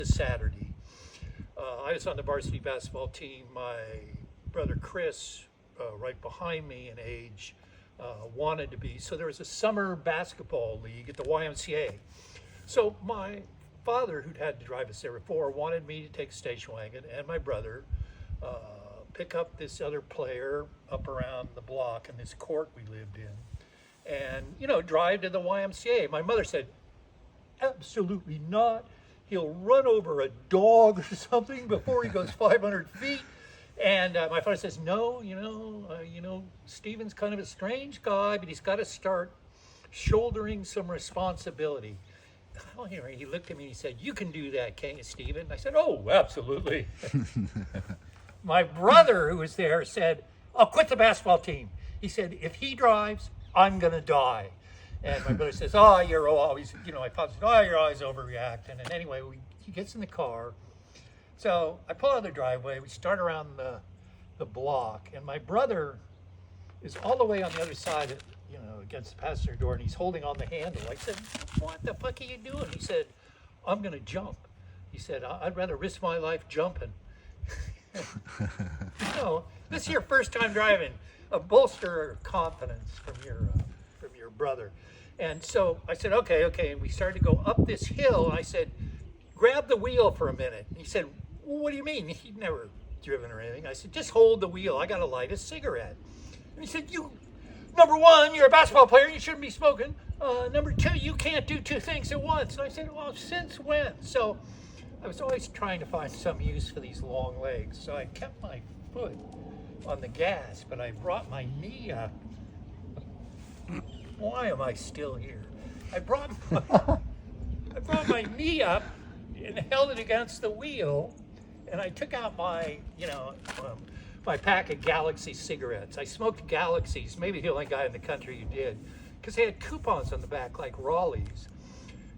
this Saturday. I was on the varsity basketball team. My brother Chris, right behind me in age, wanted to be. So there was a summer basketball league at the YMCA. So my father, who'd had to drive us there before, wanted me to take a station wagon and my brother pick up this other player up around the block in this court we lived in and, drive to the YMCA. My mother said, absolutely not. He'll run over a dog or something before he goes 500 feet. And my father says, no, Steven's kind of a strange guy, but he's got to start shouldering some responsibility. Oh, he looked at me and he said, you can do that, can't you, Steven? I said, oh, absolutely. My brother, who was there, said, I'll quit the basketball team. He said, if he drives, I'm going to die. And my brother says, you're always, my father said, you're always overreacting. And anyway, he gets in the car. So I pull out of the driveway. We start around the block. And my brother is all the way on the other side, against the passenger door. And he's holding on the handle. I said, what the fuck are you doing? He said, I'm going to jump. He said, I'd rather risk my life jumping. This is your first time driving. A bolster of confidence from your brother. And so I said, okay. And we started to go up this hill. And I said, grab the wheel for a minute. And he said, well, what do you mean? He'd never driven or anything. I said, just hold the wheel. I got to light a cigarette. And he said, number one, you're a basketball player. You shouldn't be smoking. Number two, you can't do two things at once. And I said, well, since when? So I was always trying to find some use for these long legs. So I kept my foot on the gas, but I brought my knee up. Why am I still here? I brought my knee up and held it against the wheel, and I took out my pack of Galaxy cigarettes. I smoked Galaxies, maybe the only guy in the country who did, because they had coupons on the back like Raleigh's.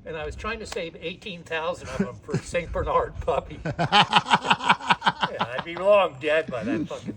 And I was trying to save 18,000 of them for a St. Bernard puppy. Yeah, I'd be long dead by that fucking